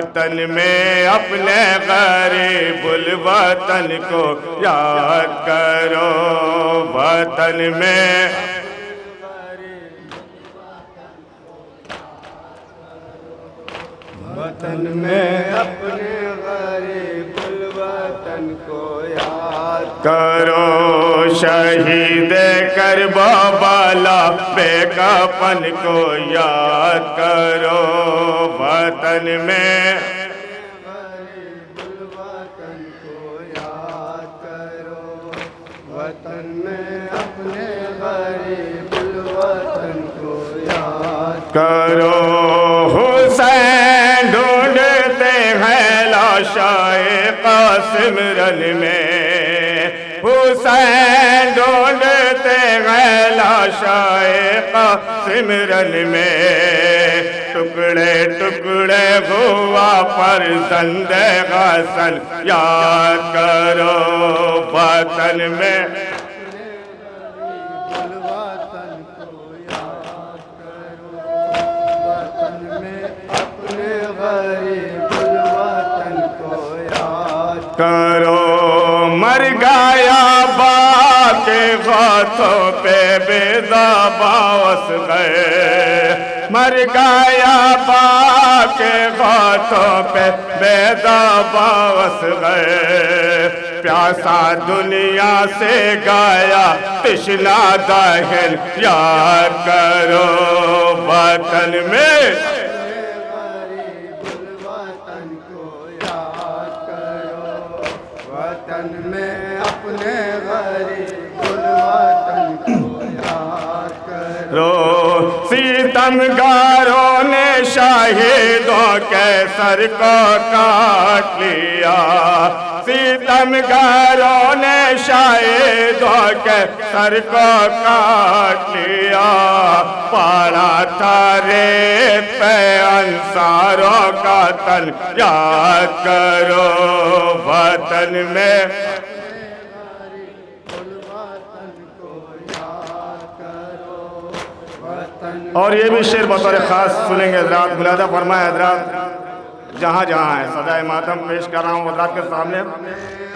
وطن میں اپنے غریب الوطن کو یاد کرو، وطن میں اپنے غریب الوطن کو یاد کرو، شہید کربلا بے کفن کو یاد کرو، وطن میں غریب الوطن کو یاد کرو، وطن میں اپنے غریب الوطن کو یاد کرو۔ حسین ڈھونڈتے ہیں لاشائے قاسم رن میں، حسین ڈھونڈتے ہیں لاشائے قاسم رن میں، ٹکڑے ٹکڑے ہوا فرزند حسن یاد کرو، وطن میں الوطن کو یاد کرو، وطن میں اپنے غریب الوطن کو یاد کرو۔ مر گیا باپ کے ہاتھوں پہ بیضا باوس گئے، مر گیا باپ کے ہاتھوں پہ بیضا باوس گئے، پیاسا دنیا سے گایا تشنا دہن یاد کرو، وطن میں غریب الوطن کو یاد کرو، وطن میں اپنے غریب الوطن کو یاد کرو۔ ستم گاروں نے شہیدوں کے سر کو کاٹ لیا، ستم گاروں نے شہیدوں کے سر کو کاٹ لیا، پڑا تھا ریت پہ انصاروں کا تن یاد کرو، وطن میں اور یہ بھی شعر بطور خاص سنیں گے حضرات، ملاحظہ فرمائے حضرات جہاں جہاں ہے، صدائے ماتم پیش کر رہا ہوں حضرات کے سامنے۔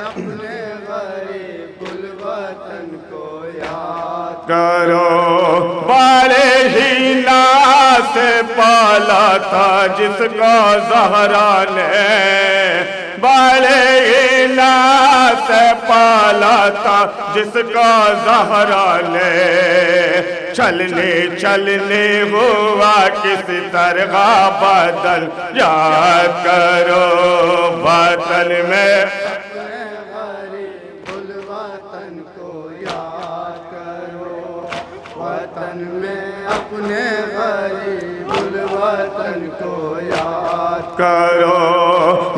اپنے غریب الوطن کو یاد کرو، بڑے ہی ناز سے پالا تھا جس کو زہرا نے، بڑے ہی ناز سے پالا تھا جس کو زہرا نے، چلنے چلنے ہوا کس طرح بدل یاد کرو، وطن میں غریب الوطن کو یاد کرو، وطن میں اپنے غریب الوطن کو یاد کرو،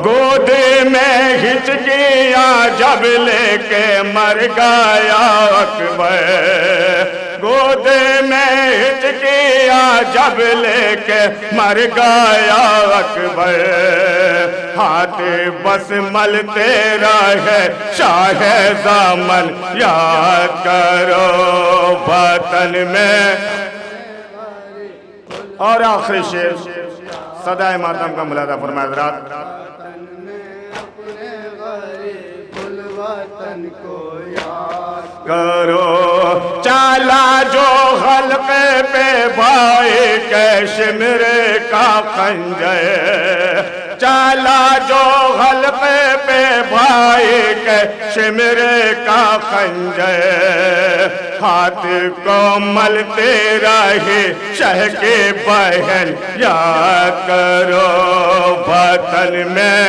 گود میں ہچکیاں جب لے کے مر گیا اکبر، گود میں ہچکیاں جب لے کے مر گیا اکبر، ہاتھ بس ملتے رہے شاہ زامن یاد کرو، وطن میں اور آخری شعر صدائے ماتم کا ملاحظہ فرمائے حضرات۔ وطن میں اپنے غریب الوطن کو یاد کرو، چالا جو حلقے پہ بھائی کشمیر کا خنجر، چالا جو حلقے پہ بھائی کشمیر کا خنجر، ہاتھ کو ملتے رہے شہ کے بہن یاد کرو، وطن میں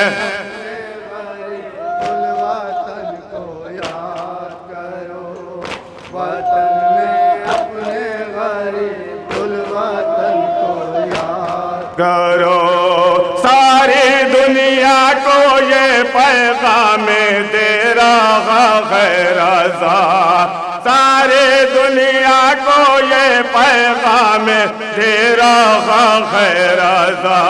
الوطن کو یاد کرو، وطن میں اپنے غریب الوطن کو یاد کرو، ساری دنیا کو یہ پیغام دے رہا ہے رضا، ساری دنیا کو یہ پیغام دے رہا ہے رضا،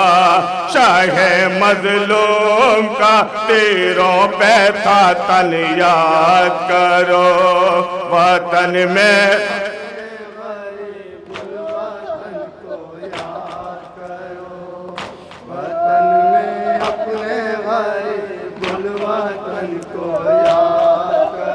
شاہ مظلوم کا تیروں پہ تھا تن یاد کرو، وطن میں غریب الوطن کو یاد کرو،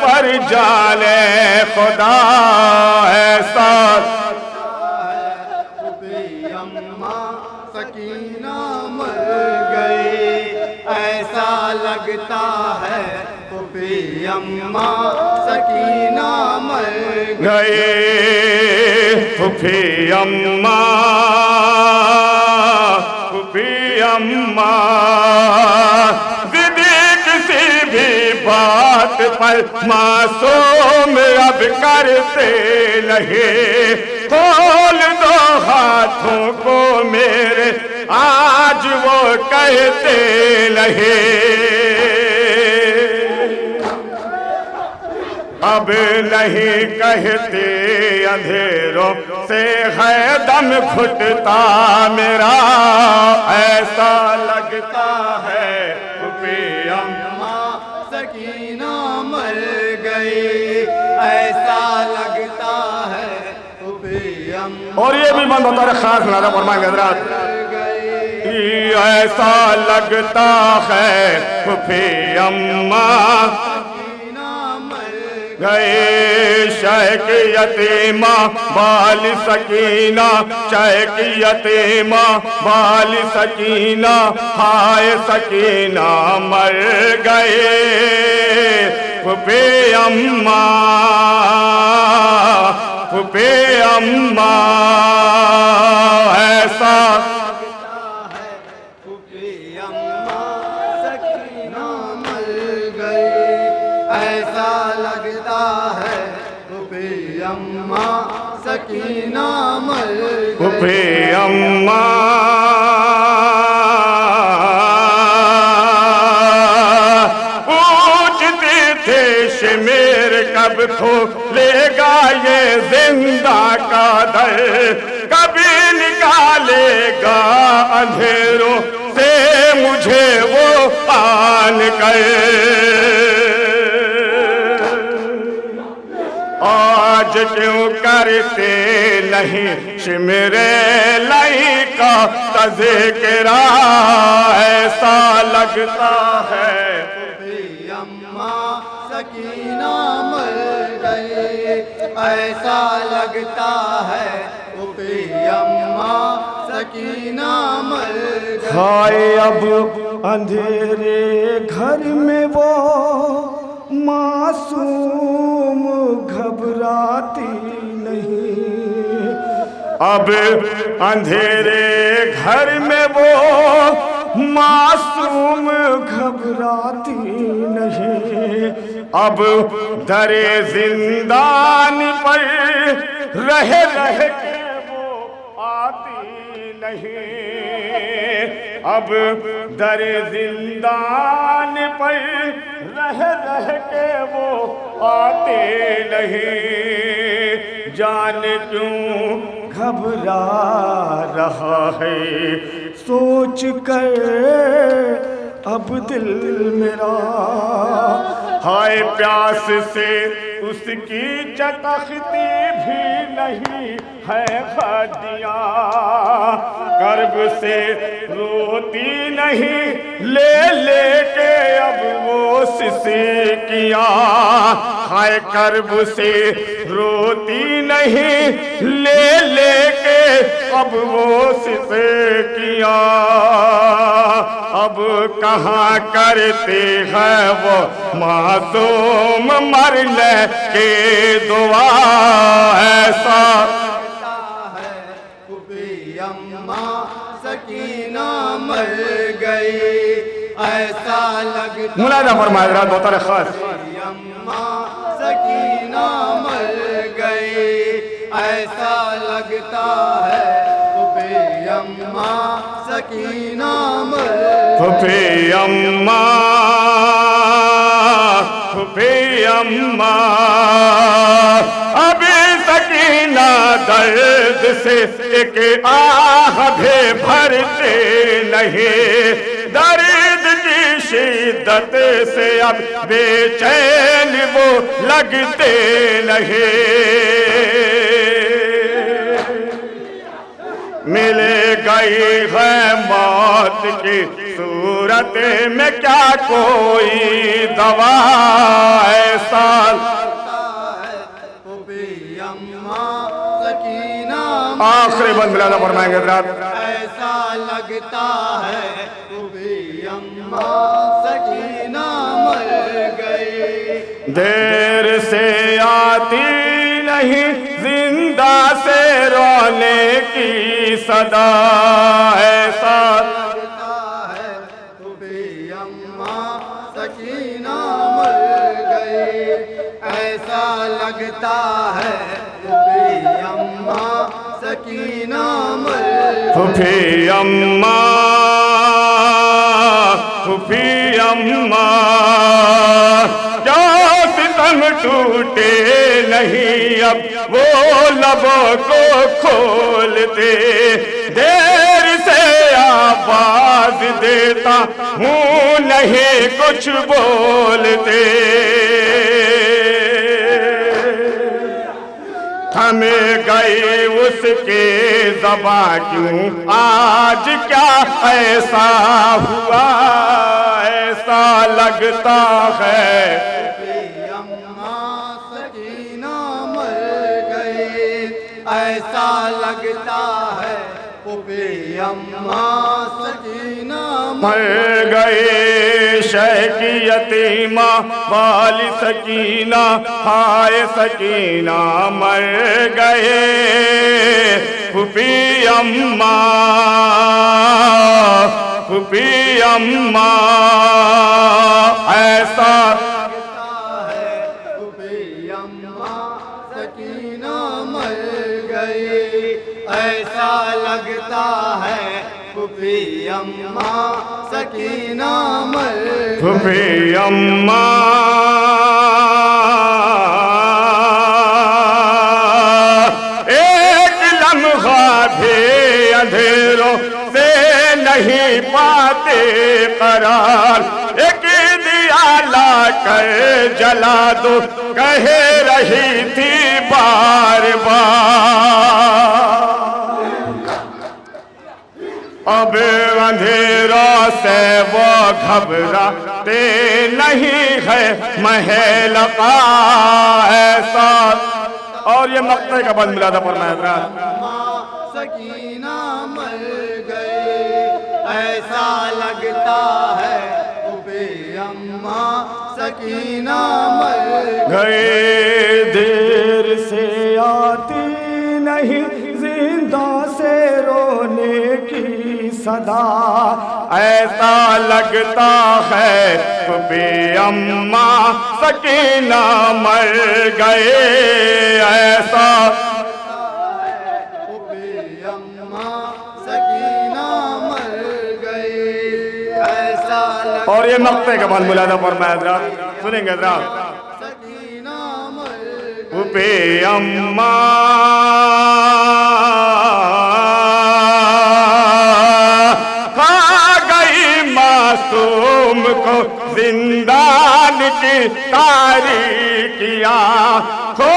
پر جانے خدا ایسا اماں سکینہ مر گئی ایسا لگتا ہے پھوپھی اماں سکینہ مر گئے پھوپھی اماں ضدی کسی بھی بات پر معصوم اب کرتے لگے کھول دو ہاتھوں کو میرے آج وہ کہتے لگے اب نہیں کہتے اندھیروں سے ہے دم گھٹتا میرا ایسا لگتا ہے پھوپھی اماں سکینہ مر گئی ایسا لگتا ہے پھوپھی اماں اور یہ بھی بند ہوتا ہے خاص نظر فرمائیں گے حضرات ایسا لگتا ہے پھوپھی اماں گئے شیخ یتیمہ بال سکینہ شیخ یتیمہ بال سکینہ ہائے سکینہ مر گئے پھوپھی اماں پھوپھی اماں ایسا پھوپھی اماں سکینہ مر گئی ایسا لگتا ہے پھوپھی اماں سکینہ مر گئی پھوپھی اماں پوچھتے تھے شمیر کب کھولے گا یہ زندہ کا در کبھی نکالے گا اندھیروں سے مجھے وہ آن کر آج کیوں کرتے نہیں شمرے لئی کا تذکرہ ایسا لگتا ہے پھوپھی اماں سکینہ مر گئی ایسا لگتا ہے پھوپھی اماں سکینہ مر گئی ہائے اب اندھیرے گھر میں وہ معصوم گھبراتی نہیں اب اندھیرے گھر میں وہ معصوم گھبراتی نہیں اب در زندان پر رہ کے وہ آتی نہیں اب در زندان پر رہ کے وہ آتے نہیں جان کیوں گھبرا رہا ہے سوچ کر اب دل میرا ہائے پیاس سے اس کی چٹختی بھی نہیں ہے ہڈیاں کرب سے روتی نہیں لے کے اب وہ سسکیاں ہائے کرب سے روتی نہیں لے کے اب وہ سسکیاں اب کہاں کرتے ہیں وہ معصوم مرنے کے دعا ایسا ہے پھوپھی اماں سکینہ مر گئی ایسا لگتا ملاحظہ فرمائے حضرات بطور خاص اماں سکینہ مر گئی ایسا لگتا ہے پھوپھی اماں سکینہ مر پھوپھی اماں پھوپھی اماں ابھی سکینہ درد سے ایک آہ بھی بھرتے نہیں درد کی شدت سے اب بے چین وہ لگتے نہیں ملے گئی ہے موت کی صورت میں کیا کوئی ہوا ایسا آخری بند ملادہ فرمائیں گے حضرات ایسا لگتا ہے بھی اماں سکینہ مر گئی دیر سے آتی نہیں زندہ سے رونے کی صدا ایسا لگتا ہے بھی اماں سکینہ مر گئی ایسا لگتا ہے بھی اماں سکینہ مر پھوپھی اماں پھوپھی اماں کیا ستم ٹوٹے نہیں اب وہ لبوں کو کھولتے دیر سے آواز دیتا ہوں نہیں کچھ بولتے ہمیں گئی اس کے زباں کیوں آج کیا ایسا ہوا ایسا لگتا ہے اماں سکینہ مر گئی ایسا لگتا ہے اماں سکینہ مر گئے شیخ یتیمہ والی سکینہ ہائے سکینہ مر گئے پھوپھی اماں پھوپھی اماں ایسا سکینہ مر گئی ایسا لگتا ہے پھوپھی اماں سکینہ مر پھوپھی اماں ایک لمحہ بھی اندھیروں سے نہیں پاتے قرار ایک دیا لا کر جلا دو کہہ رہی تھی بار بار اب اندھیروں سے وہ گھبراتے نہیں ہے محل کا ایسا اور یہ مقطع کا بند ملادہ فرمائے حضرات سکینہ مر گئی ایسا لگتا ہے اماں سکینہ مر گئے دیر سے آتی نہیں زندہ سے رونے کی صدا ایسا لگتا ہے پھوپھی اماں سکینہ مر گئے ایسا اماں سکینہ مر گئی ایسا اور یہ مقطع کا بند ملادہ فرمائے حضرات سنیں گے حضرات سکینہ مر پھوپھی اماں کھا گئی معصوم کو زندان کی تاریکیاں کھو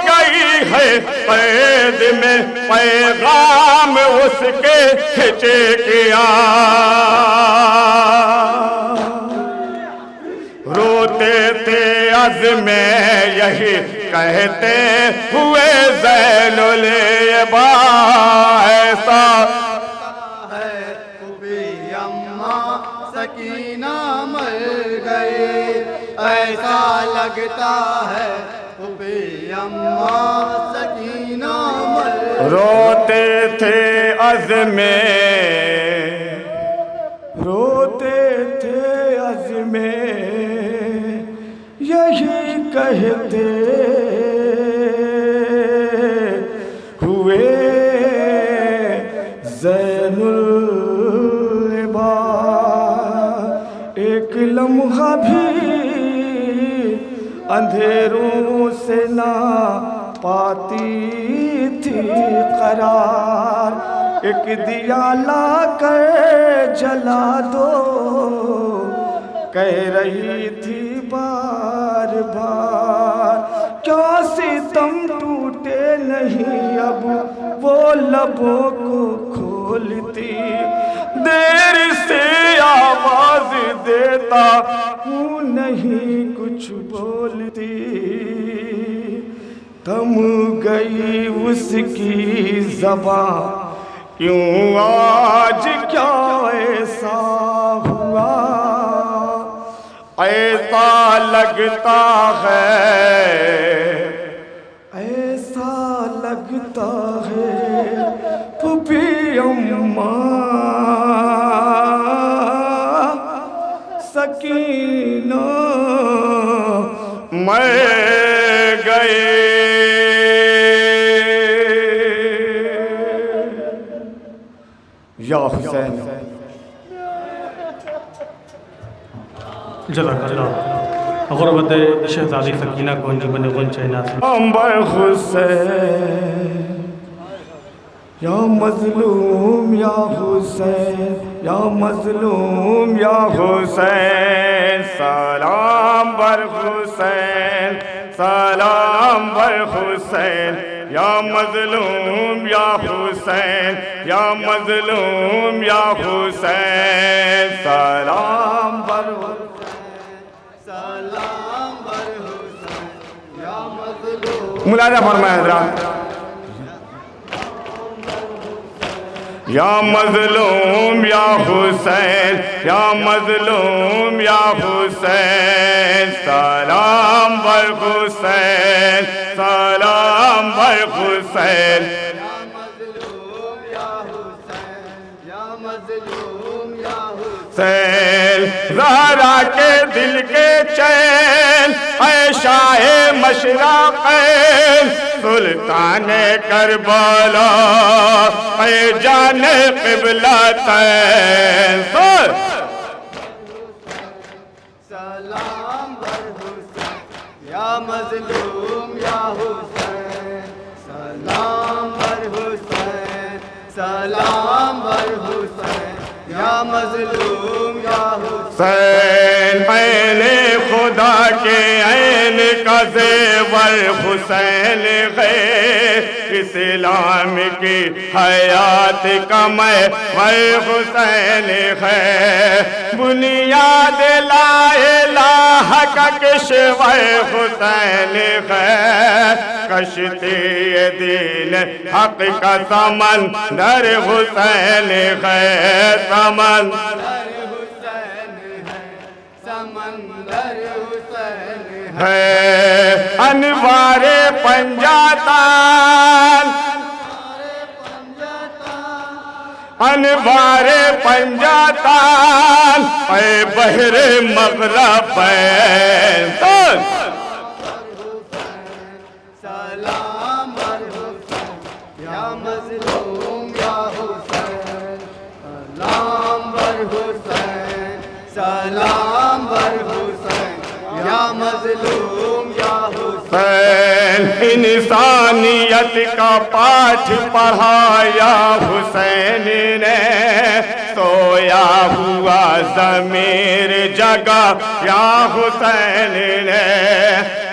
گئی ہے قید میں پیغام اس کے کھچے کیا روتے تھے عزم یہی کہتے ہوئے زین العبا ایسا ہے پھوپھی اماں سکینہ مر گئی ایسا لگتا ہے پھوپھی اماں سکینہ مر روتے تھے عزم روتے تھے عزم یہی کہتے ہوئے زین العباد ایک لمحہ بھی اندھیروں سے نہ پاتی تھی قرار ایک دیا لا کر جلا دو کہہ رہی تھی بار بار کیا ستم ٹوٹے نہیں اب وہ لبوں کو کھولتی دیر سے آپ آواز دیتا ہوں نہیں کچھ بولتی تھم گئی اس کی زبان کیوں آج کیا ایسا ہوا ایسا لگتا ہے ایسا لگتا ہے پھوپھی اماں سکینہ مر گئے یا حسین جزاک اللہ غربت شہزادی سکینہ کو انجمن غنچہ ناصر امبر حسین یا مظلوم یا حسین یا مظلوم یا حسین سلام بر حسین سلام بر حسین یا مظلوم یا حسین یا مظلوم یا حسین سلام بر سلام بر حسین یا مظلوم ملاحظہ فرمائے حضرات یا مظلوم یا حسین یا مظلوم یا حسین سلام بر حسین سلام بر حسین یا مظلوم یا حسین یا مظلوم یا حسین زہرا کے دل کے چین اے شاہ مشرقین سلطان کربلا اے جان قبلتین سلام بر حسین یا مظلوم یا حسین سلام بر حسین سلام بر حسین یا مظلوم یا حسین عین خدا کے عین کا زیور حسین ہے اسلام کی حیات کا محور حسین ہے بنیاد لا الہ کا کشور حسین ہے کشتی دین حق کا سمندر حسین ہے سمندر حسین ہے انوار پنجاتان انوار پنجاتان اے بحر مغربین سلام بر حسین یا مظلوم یا حسین سلام بر حسین سلام بر حسین یا مظلوم یا حسین انسانیت کا پاٹھ پڑھایا حسین نے سویا ہوا ضمیر جگا یا حسین نے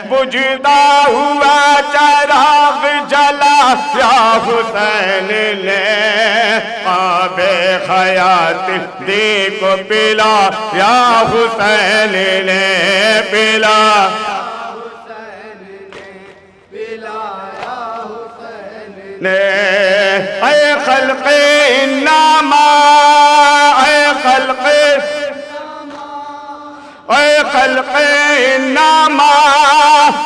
بجھتا ہوا چراغ جلا یا حسین نے آب حیات دی کو پلا یا حسین نے پلا اے خلق انما اے خلق اے خلق انما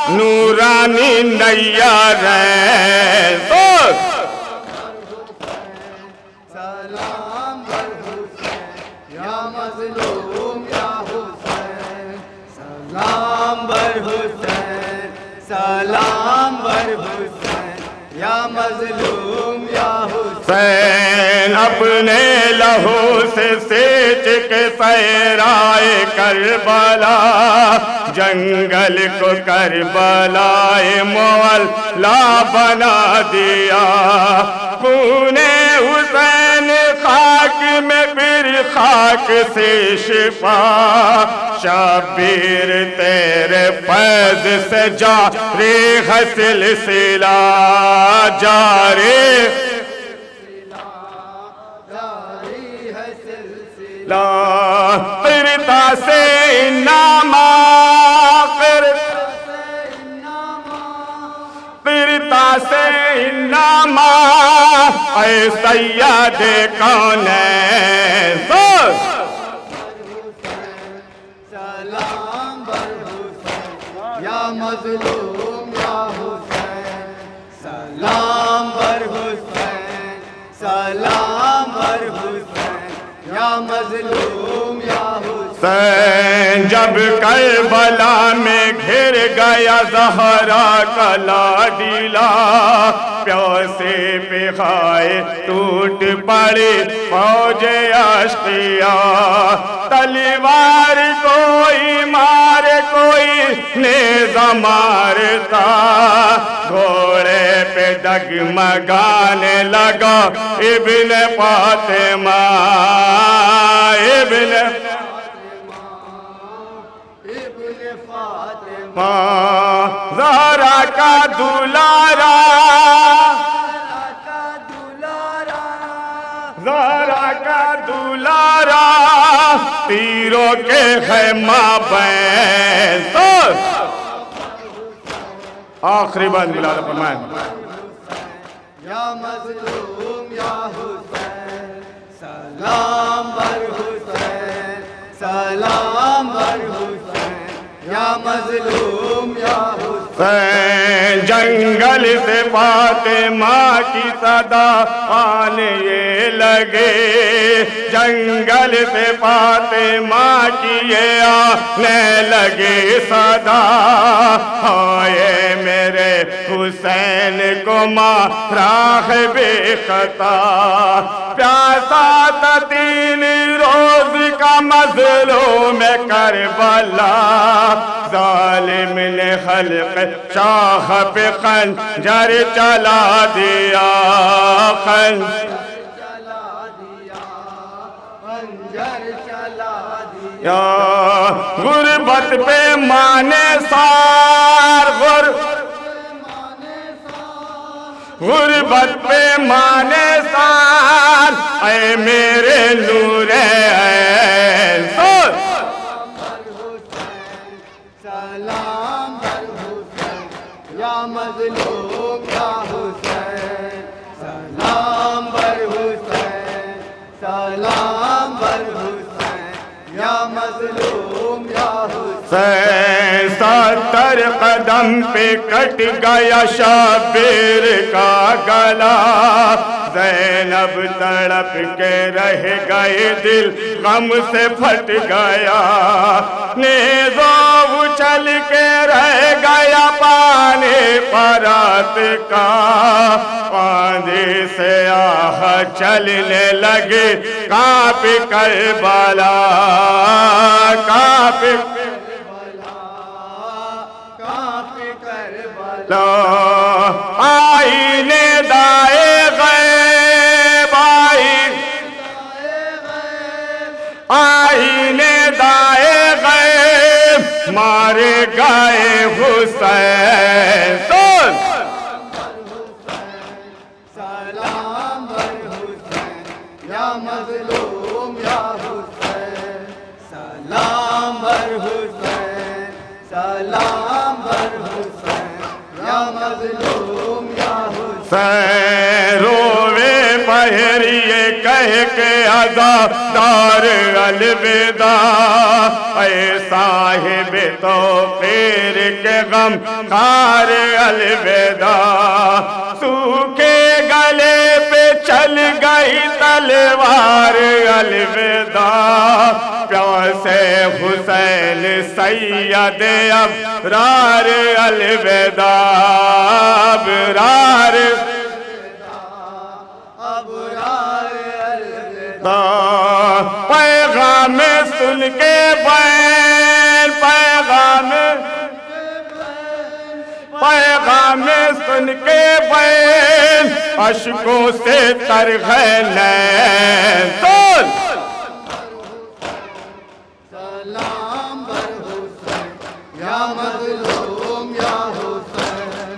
نورانی نیارین سلام بر حسین یا مظلوم یا حسین سلام بر حسین سلام بر حسین یا مظلوم یا حسین اپنے لہو سے سینچ کے صحرائے کربلا جنگل کو کربلائے مولا بنا دیا خون حسین خاک میں پھر خاک سے شفا شبیر تیرے فیض سے جاری ہے سلسلہ جاری سے انما قرتا سے انما اے سید کونین سلام بر حسین یا مظلوم یا حسین سلام بر حسین سلام بر حسین یا مظلوم یا حسین جب کربلا میں گھر گیا زہرا کا لاڈیلا پیاسے پہ کھائے ٹوٹ پڑے فوج اشقیاء تلوار کوئی مار کوئی نیزہ مارتا گھوڑے پہ ڈگمگانے لگا ابن فاطمہ ابن فاطمہ زہرا کا دلارا زہرا کا دلارا تیروں کے خیمہ بین آخری بات ملاد فرمائیں یا مظلوم یا حسین سلام بر حسین سلام بر حسین یا مظلوم یا حسین جنگل سے فاطمہ کی صدا آنے یہ لگے جنگل سے فاطمہ کی یہ آنے لگے صدا ہائے میرے حسین کو مارا ہے بے خطا پیاسا تھا 3 روز کا مظلوم کربلا ظالم نے خلق شاہ پہ خنجر چلا دیا خنجر چلا دیا غربت پہ مانے سار غربت پہ مانے سار اے میرے نور عین سلام بر حسین یا مظلوم یا حسین سلام بر حسین سلام بر حسین یا مظلوم یا حسین 70 قدم پہ کٹ گیا شبیر کا گلا زینب تڑپ کے رہ گئے دل غم سے پھٹ گیا نیزوں اچھل کے رہ گیا پانی پرات کا پاندے سے آہ چلنے لگے کانپ کربلا کانپ کربلا آئینے دائے غیب آئینے دائے غیب مارے گئے حسین سلام بر حسین یا مظلوم یا حسین سلام بر حسین سلام بر حسین یا مظلوم یا حسین روے پہریے کہہ کے عزادار الوداع اے صاحب توقیر کے غم خار الوداع سوکھے گلے پہ چل گئی تلوار الوداع پیاسے حسین سید ابرار الوداع ابرار پیغام سن کے بین پیغام سن کے بین اشکوں سے تر ہے نین